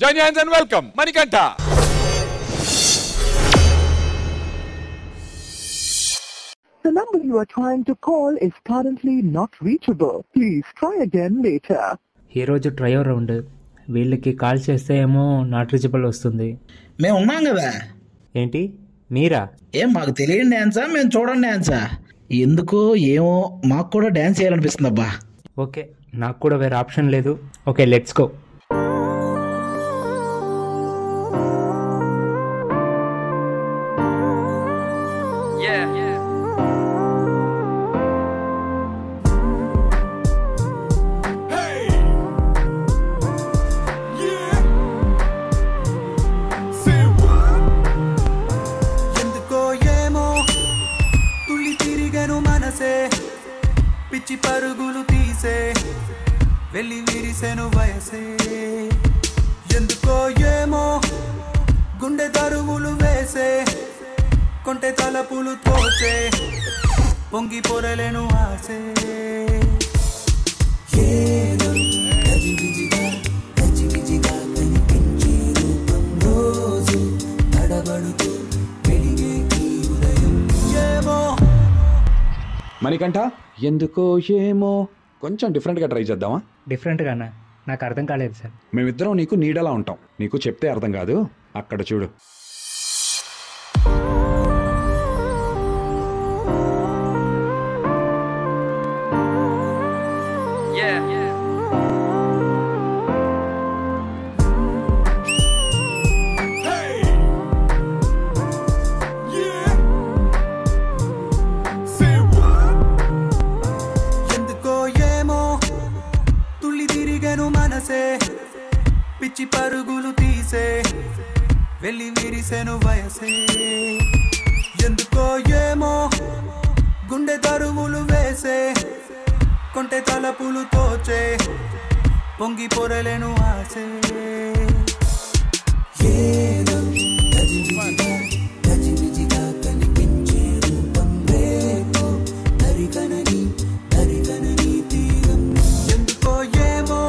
join your hands and welcome Manikantha. The number you are trying to call is currently not reachable. Please try again later. ఈ రోజు trial round. వీళ్ళకి call చేస్తే ఏమో not reachable వస్తుంది. మేము ఉన్నాం కదా. ఏంటి మీరా? ఏం మాకు తెలియని డ్యాన్సా, మేము చూడండి డ్యాన్సా? ఎందుకో ఏమో మాకు కూడా డ్యాన్స్ చేయాలనిపిస్తుంది అబ్బా. ఓకే, నాకు కూడా వేరే ఆప్షన్ లేదు. Okay, let's go. పిచ్చి పరుగులు తీసే వెళ్ళి విరిసెను వయసే, ఎందుకో ఏమో గుండె దరువులు వేసే, కొంటె తలపులు తోచే పొంగి పొరలేను ఆసే. ఏదో గజిబిజిగా గజిబిజిగా కనిపించే రూపం రోజు తడబడుతూ వెలిగే ఈ ఉదయం. ఏమో మణికంఠ, ఎందుకో ఏమో కొంచెం డిఫరెంట్గా ట్రై చేద్దామా? డిఫరెంట్గానా? నాకు అర్థం కాలేదు సార్. మేమిద్దరం నీకు నీడలా ఉంటాం, నీకు చెప్తే అర్థం కాదు. అక్కడ చూడు. పిచ్చి పరుగులు తీసే వెళ్ళి విరిసెను వయసే, ఎందుకో ఏమో గుండె దరువులు వేసే, కొంటె తలపులు తోచే పొంగి పొరలేను ఆసే. ఏదో గజిబిజిగా గజిబిజిగా కనిపించే రూపం రేపు దరికనని దరికనని తీరం, ఎందుకో ఏమో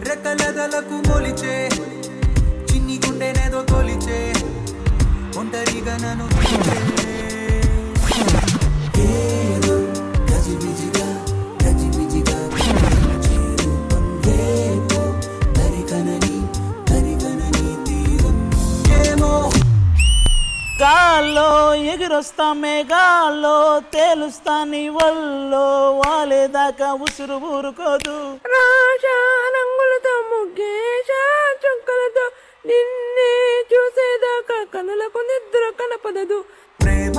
రెక్కలదలకు మొలిచే చిన్ని గుండెనేదో తొలిచే ఒంటరిగా నన్ను ఏదో గజిబిజిగా గజిబిజిగా కనిపించే రూపం రేపు దరికనని దరికనని తీరం. ఏమో గాల్లో ఎగిరొస్తా మేఘాల్లో తేలుస్తా నీ వల్లో వాలేదాకా ఉసురు ఊరుకోదు. రాజా రంగులతో ముగ్గేశా చుక్కలతో నిన్నే చూసేదాకా కనులకు నిద్ర కనపడదు. ప్రేమ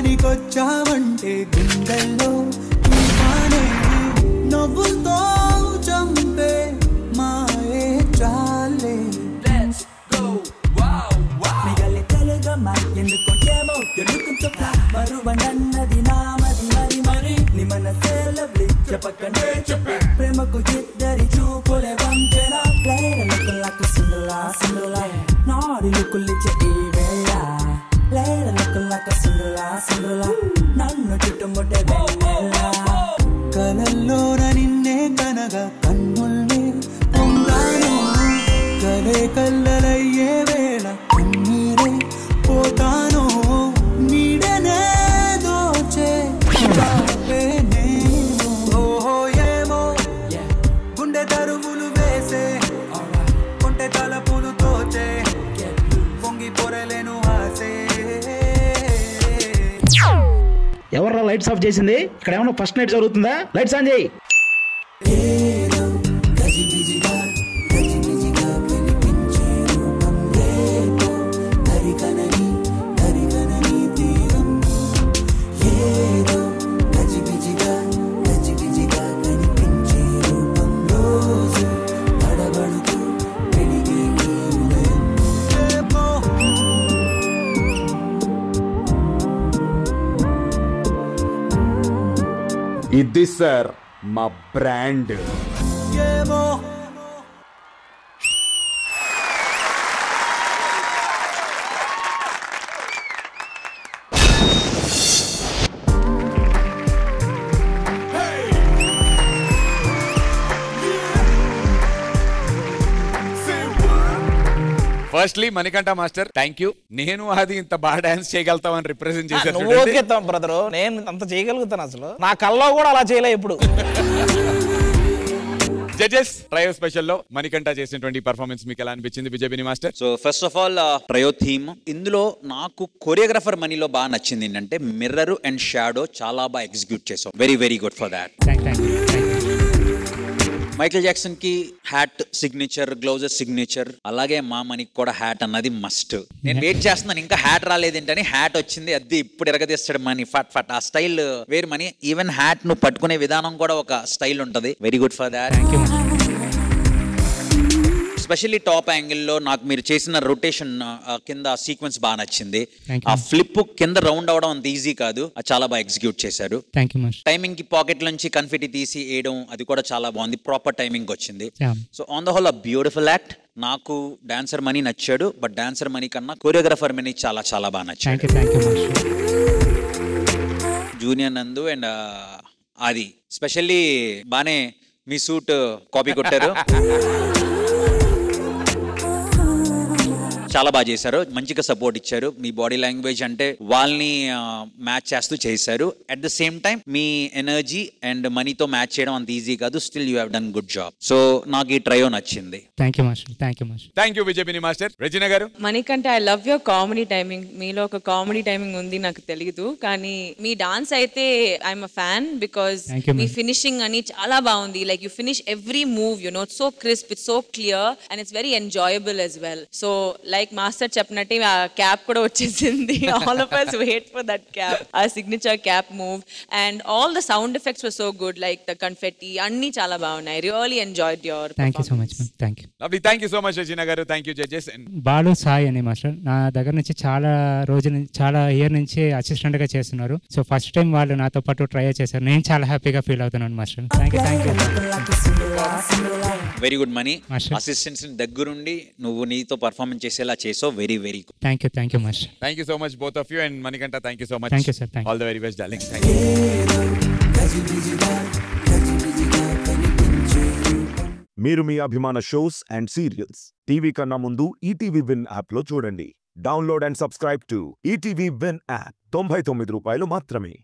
సమీపానికొచ్చావంటే గుండెల్లో తుఫానే నవ్వుతో చంపే మాయే చాలే. మిగలి తెలుగమ్మా ఎందుకో ఏమో తెలుగుతో మరువనన్నది నామది మరి మరి నీ మనసే లవ్లీ చెప్పకనే చెప్పే ప్రేమకు ఇద్దరి చూపులే వంతెన. లేరలకు సింగలా సింగలా నాడి లుకులిచ్చే ఈ వేళ, లేరలకు సింగలా సింగలా నన్ను చుట్టుముట్టే వెన్నెల. కలల్లోన నిన్నే కనగా కన్నుల్ని పొందాను, కలే కల్లలయ్యే వేళ కన్నీరే పోతాను. నీడనే దోచే నేను ఓహో ఏమో గుండె దరువులు వేసే, కొంటె తలపులు తోచే పొంగి పొరలేను ఆసే. ఎవర్రా లైట్స్ ఆఫ్ చేసింది? ఇక్కడ ఏమన్నా ఫస్ట్ నైట్ జరుగుతుందా? లైట్స్ ఆన్ చేయి. ఏదో గజిబిజిగా గజిబిజిగా కనిపించే రూపం రేపు దరికనని దరికనని తీరం. ఏదో గజిబిజిగా గజిబిజిగా కనిపించే రూపం రోజు తడబడుతూ వెలిగే ఈ ఉదయం. ఇది సార్ మా brand. Firstly Manikanta master thank you. నేను అది ఇంత బాగా డాన్స్ చేయగలుగుతామని రిప్రజెంట్ చేశారు. నువ్వు ఓకే బ్రదరు, నేను అంత చేయగలుగుతాను. అసలు నా కల్లో కూడా అలా చేయలే ఇప్పుడు. జడ్జెస్ ట్రయో స్పెషల్ లో మణికంఠ చేసినటువంటి పర్ఫార్మెన్స్ మీకు ఎలా అనిపించింది విజయబిని master? So first of all trio theme ఇందులో నాకు కొరియోగ్రాఫర్ మనీలో బాగా నచ్చింది ఏంటంటే మిర్రర్ అండ్ షాడో చాలా బాగా ఎగ్జిక్యూట్ చేసాం. Very very good for that. Michael Jackson కి హ్యాట్ సిగ్నేచర్, గ్లౌజెస్ సిగ్నేచర్, అలాగే మా మనీకి కూడా హ్యాట్ అన్నది మస్ట్. నేను వెయిట్ చేస్తున్నాను ఇంకా హ్యాట్ రాలేదేంటని. హ్యాట్ వచ్చింది, అది ఇప్పుడు ఎరగదీస్తాడు మనీ ఫట్ ఫట్. ఆ స్టైల్ వేరు మనీ. ఈవెన్ హ్యాట్ నువ్వు పట్టుకునే విధానం కూడా ఒక స్టైల్ ఉంటది. Very good for that. Especially top యాంగిల్లో నాకు మీరు చేసిన రొటేషన్ కింద సీక్వెన్స్ బాగా నచ్చింది. ఆ ఫ్లిప్ కింద రౌండ్ అవడం అంత ఈజీ కాదు, అది చాలా బాగా ఎగ్జిక్యూట్ చేశారు. టైమింగ్ కి పాకెట్ నుంచి కన్ఫిటీ తీసి వేయడం అది కూడా చాలా బాగుంది. ప్రాపర్ టైమింగ్ వచ్చింది. So on the whole a beautiful act. నాకు డాన్సర్ మనీ నచ్చాడు, బట్ డాన్సర్ మనీ కన్నా కొరియోగ్రాఫర్ మనీ చాలా చాలా బాగా నచ్చాడు. జూనియర్ నందు అండ్ అది స్పెషల్లీ బానే మీ సూట్ కాపీ కొట్టారు. చాలా బాగా చేశారు, మంచిగా సపోర్ట్ ఇచ్చారు. మీ బాడీ లాంగ్వేజ్ అంటే వాళ్ళని మ్యాచ్ చేస్తూ చేశారు. అట్ ద సేమ్ టైం మీ ఎనర్జీ అండ్ మనీతో మ్యాచ్ చేయడం అంత ఈజీ కాదు. Still you have done good job. So నాకు ఈ ట్రయో నచ్చింది. Thank you Vijay Binni master. Regina garu? Manikanta, I love your comedy timing. మీలో ఒక కామెడీ టైమింగ్ ఉంది నాకు తెలియదు, కానీ మీ డాన్స్ అయితే ఐఎమ్ అ ఫ్యాన్ బికాస్ మీ ఫినిషింగ్ అని చాలా బాగుంది. Like you finish every move, you know, it's so crisp, it's so clear and it's very enjoyable as well. So like master చెప్పినట్టే ఆ క్యాప్ కూడా వచ్చేసింది. All of us wait for that cap, our signature cap move, and all the sound effects were so good, like the confetti అన్ని చాలా బాగున్నాయి. Really enjoyed your performance. Thank you so much, ma'am. Thank you. Lovely. Thank you so much Regina గారు. Thank you judges. Balu Sai అని master నా దగ్గర నుంచి చాలా రోజుల చాలా ఇయర్ నుంచి అసిస్టెంట్ గా చేస్తున్నారు. సో ఫస్ట్ టైం వాళ్ళు నాతో పాటు ట్రై చేశారు. నేను చాలా హ్యాపీగా ఫీల్ అవుతున్నాను master. Thank you. Very good money. Assistants దగ్గరుండి నువ్వు నీతో పర్ఫార్మెన్స్ చేసేలా చేసావు. Very very good. Thank you master. Thank you so much both of you and Manikanta, thank you so much. Thank you sir. Thank you. All the very best darling. Thank you. మీరు మీ అభిమాన shows and serials TV కన్నా ముందు ETV win app లో చూడండి. Download and subscribe to ETV win app. 99 రూపాయలు మాత్రమే.